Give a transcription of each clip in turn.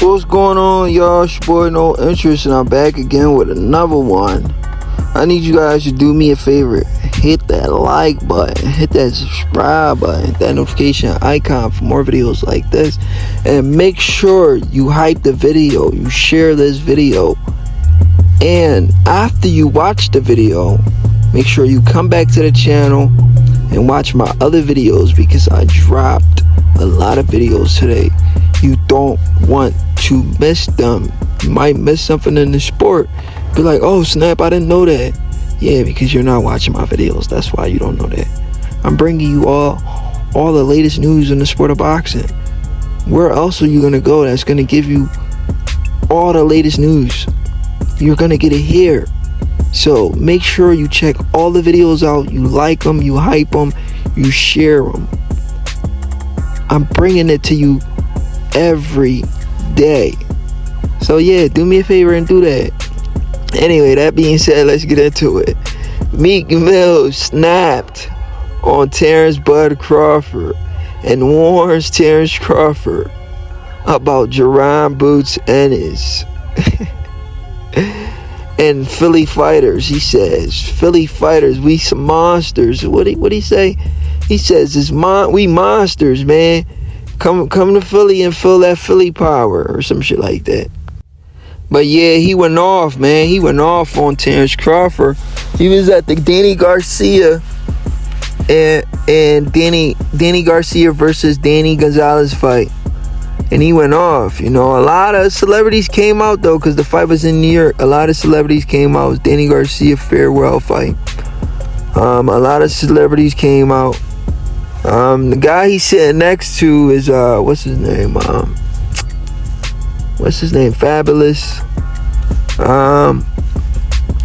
What's going on, y'all? It's your boy No Interest, and I'm back again with another one. I need you guys to do me a favor. Hit that like button, hit that subscribe button, hit that notification icon for more videos like this, and make sure you hype the video, you share this video, and after you watch the video, make sure you come back to the channel and watch my other videos, because I dropped a lot of videos today. You don't want to miss them. You might miss something in the sport. Be like, oh snap, I didn't know that. Yeah, because you're not watching my videos. That's why you don't know that. I'm bringing you all the latest news in the sport of boxing. Where else are you going to go that's going to give you all the latest news? You're going to get it here. So make sure you check all the videos out. You like them, you hype them, you share them. I'm bringing it to you every day. So yeah, do me a favor and do that. Anyway, that being said, let's get into it. Meek Mill snapped on Terence Crawford and warns Terence Crawford about Jaron Ennis and Philly fighters. He says, Philly fighters, we some monsters. What he say? He says, we monsters, man. Come to Philly and feel that Philly power, or some shit like that. But yeah, he went off, man. He went off on Terence Crawford. He was at the Danny Garcia and Danny Garcia versus Danny Gonzalez fight, and he went off. You know, a lot of celebrities came out though, because the fight was in New York. A lot of celebrities came out. It was Danny Garcia farewell fight. A lot of celebrities came out. The guy he's sitting next to is what's his name? Fabulous.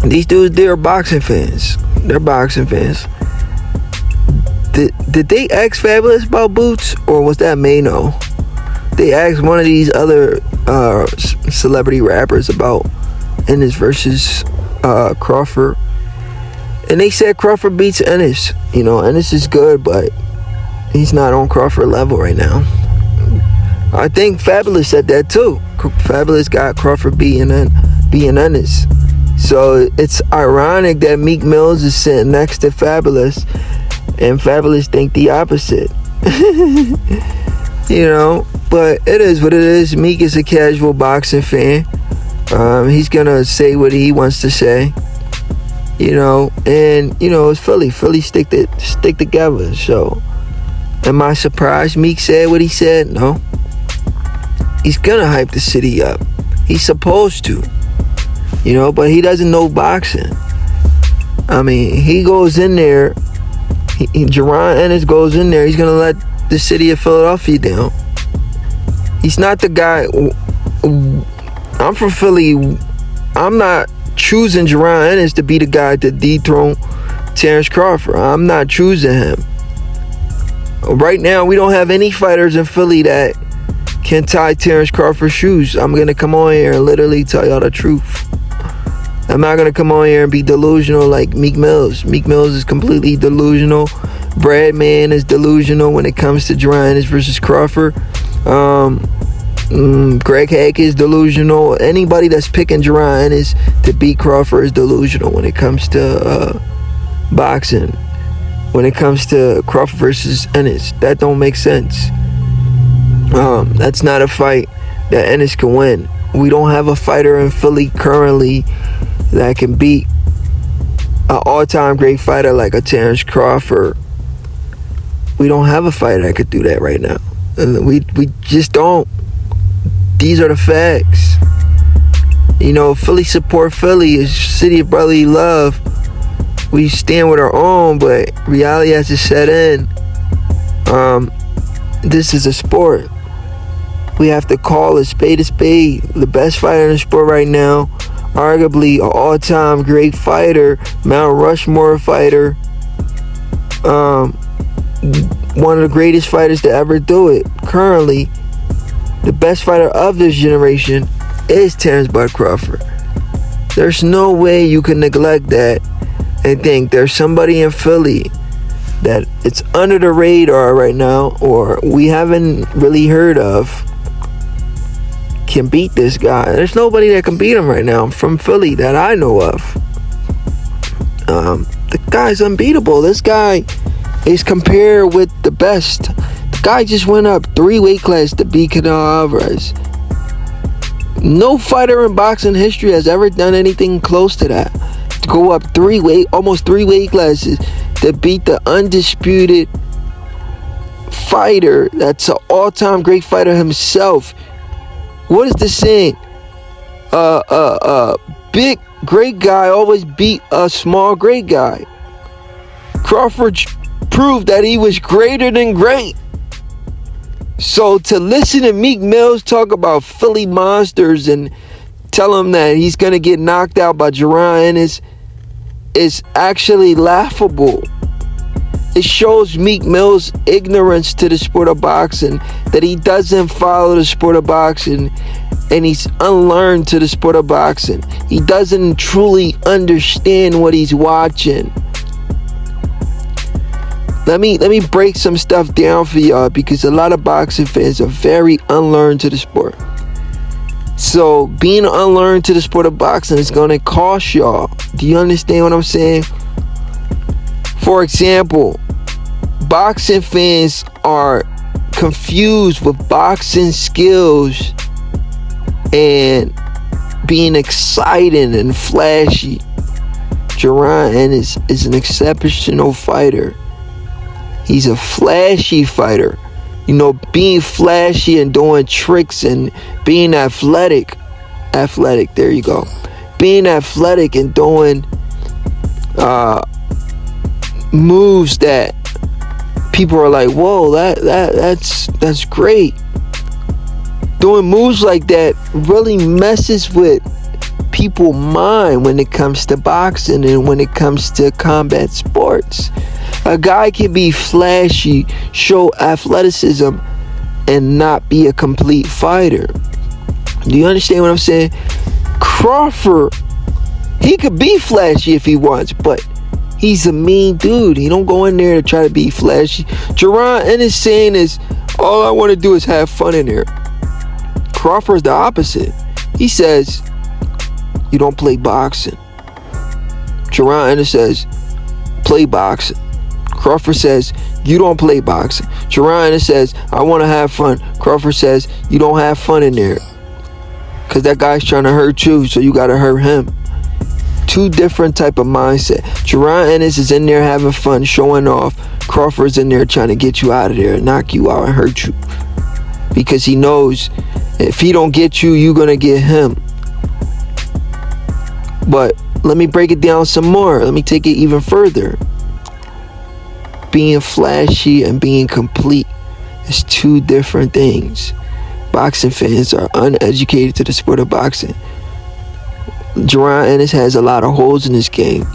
These dudes, they're boxing fans. They're boxing fans. Did they ask Fabulous about boots, or was that Mano? They asked one of these other celebrity rappers about Ennis versus Crawford, and they said Crawford beats Ennis. You know, Ennis is good, but he's not on Crawford level right now. I think Fabulous said that too. Fabulous got Crawford beating Ennis. So it's ironic that Meek Millz is sitting next to Fabulous, and Fabulous think the opposite. You know, but it is what it is. Meek is a casual boxing fan. He's gonna say what he wants to say. You know, and you know, it's Philly. Philly stick together. So, am I surprised Meek said what he said? No. He's gonna hype the city up. He's supposed to. You know, but he doesn't know boxing. I mean, he goes in there. Jaron Ennis goes in there. He's gonna let the city of Philadelphia down. He's not the guy. I'm from Philly. I'm not choosing Jaron Ennis to be the guy to dethrone Terence Crawford. I'm not choosing him. Right now, we don't have any fighters in Philly that can tie Terence Crawford's shoes. I'm going to come on here and literally tell y'all the truth. I'm not going to come on here and be delusional like Meek Millz. Meek Millz is completely delusional. Bradman is delusional when it comes to Jaron Ennis versus Crawford. Greg Hack is delusional. Anybody that's picking Jaron Ennis to beat Crawford is delusional when it comes to boxing. When it comes to Crawford versus Ennis, that don't make sense. That's not a fight that Ennis can win. We don't have a fighter in Philly currently that can beat an all-time great fighter like a Terence Crawford. We don't have a fighter that could do that right now. And we just don't. These are the facts. You know, Philly support Philly is city of brotherly love. We stand with our own, but reality has to set in. This is a sport. We have to call a spade a spade. The best fighter in the sport right now, arguably an all-time great fighter, Mount Rushmore fighter, one of the greatest fighters to ever do it. Currently, the best fighter of this generation is Terence Crawford. There's no way you can neglect that and think there's somebody in Philly that it's under the radar right now, or we haven't really heard of, can beat this guy. There's nobody that can beat him right now from Philly that I know of. The guy's unbeatable. This guy is compared with the best. The guy just went up 3 weight classes to beat Canelo Alvarez. No fighter in boxing history has ever done anything close to that. To go up almost 3 weight classes to beat the undisputed fighter that's an all-time great fighter himself. What is the saying? Big great guy always beat a small great guy. Crawford proved that he was greater than great. So to listen to Meek Millz talk about Philly monsters and tell him that he's gonna get knocked out by Jaron Ennis is actually laughable. It shows Meek Mill's ignorance to the sport of boxing, that he doesn't follow the sport of boxing, and he's unlearned to the sport of boxing. He doesn't truly understand what he's watching. Let me break some stuff down for y'all, because a lot of boxing fans are very unlearned to the sport. So being unlearned to the sport of boxing is gonna cost y'all. Do you understand what I'm saying? For example, boxing fans are confused with boxing skills and being exciting and flashy. Jaron Ennis is an exceptional fighter. He's a flashy fighter. You know, being flashy and doing tricks and being athletic, there you go. Being athletic and doing moves that people are like, whoa, that's great. Doing moves like that really messes with people's mind when it comes to boxing and when it comes to combat sports. A guy can be flashy, show athleticism, and not be a complete fighter. Do you understand what I'm saying? Crawford, he could be flashy if he wants, but he's a mean dude. He don't go in there to try to be flashy. Jaron Ennis saying is, all I want to do is have fun in there. Crawford's the opposite. He says, you don't play boxing. Jaron Ennis says, play boxing. Crawford says, you don't play boxing. Jaron Ennis says, I want to have fun. Crawford says, you don't have fun in there. Because that guy's trying to hurt you, so you got to hurt him. Two different type of mindset. Jaron Ennis is in there having fun, showing off. Crawford's in there trying to get you out of there, knock you out and hurt you. Because he knows if he don't get you, you're going to get him. But let me break it down some more. Let me take it even further. Being flashy and being complete is two different things. Boxing fans are uneducated to the sport of boxing. Jaron Ennis has a lot of holes in his game.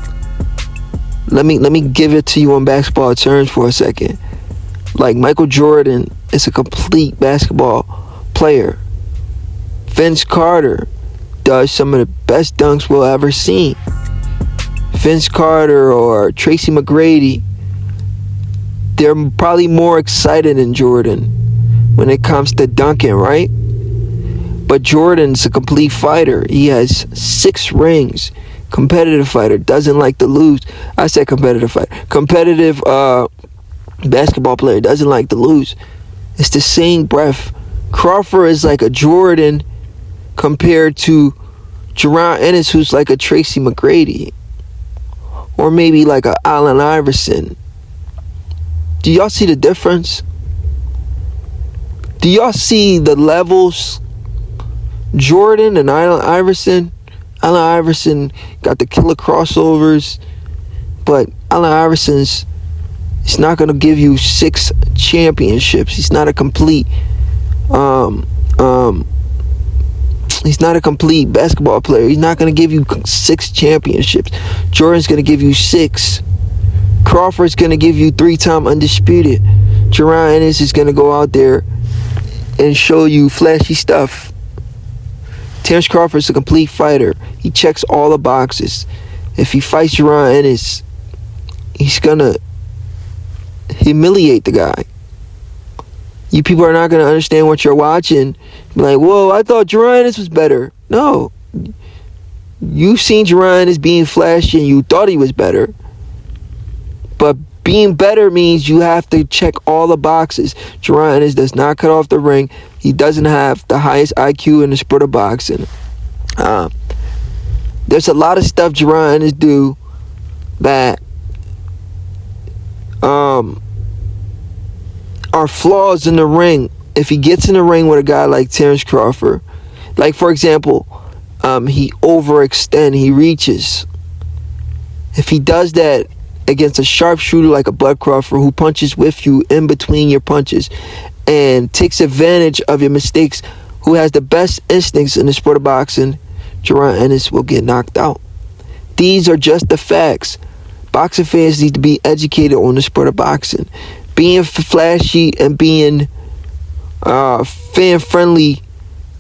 Let me give it to you on basketball terms for a second. Like Michael Jordan is a complete basketball player. Vince Carter does some of the best dunks we'll ever see. Vince Carter or Tracy McGrady, they're probably more excited than Jordan when it comes to dunking, right? But Jordan's a complete fighter. He has 6 rings. Competitive fighter, doesn't like to lose. I said competitive fighter. Competitive basketball player, doesn't like to lose. It's the same breath. Crawford is like a Jordan compared to Jaron Ennis, who's like a Tracy McGrady. Or maybe like a Allen Iverson. Do y'all see the difference? Do y'all see the levels? Jordan and Allen Iverson got the killer crossovers, but Allen Iverson's, it's not going to give you 6 championships. He's not a complete he's not a complete basketball player. He's not going to give you 6 championships. Jordan's going to give you 6. Crawford's going to give you 3-time undisputed. Jaron Ennis is going to go out there and show you flashy stuff. Terence Crawford's a complete fighter. He checks all the boxes. If he fights Jaron Ennis, he's going to humiliate the guy. You people are not going to understand what you're watching. Be like, whoa, I thought Jaron Ennis was better. No. You've seen Jaron Ennis being flashy and you thought he was better. But being better means you have to check all the boxes. Jaron Ennis does not cut off the ring. He doesn't have the highest IQ in the sport of boxing. There's a lot of stuff Jaron Ennis do that are flaws in the ring. If he gets in the ring with a guy like Terence Crawford, like for example, he overextends, he reaches. If he does that against a sharpshooter like a Bud Crawford who punches with you in between your punches and takes advantage of your mistakes, who has the best instincts in the sport of boxing, Jaron Ennis will get knocked out. These are just the facts. Boxing fans need to be educated on the sport of boxing. Being flashy and being fan friendly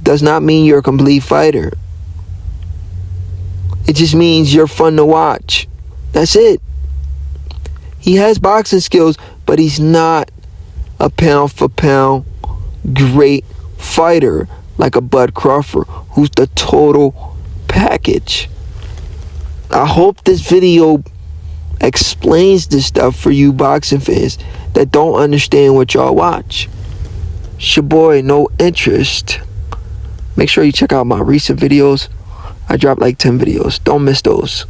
does not mean you're a complete fighter. It just means you're fun to watch. That's it. He has boxing skills, but he's not a pound for pound great fighter like a Bud Crawford, who's the total package. I hope this video explains this stuff for you boxing fans that don't understand what y'all watch. It's your boy, No Interest. Make sure you check out my recent videos. I dropped like 10 videos. Don't miss those.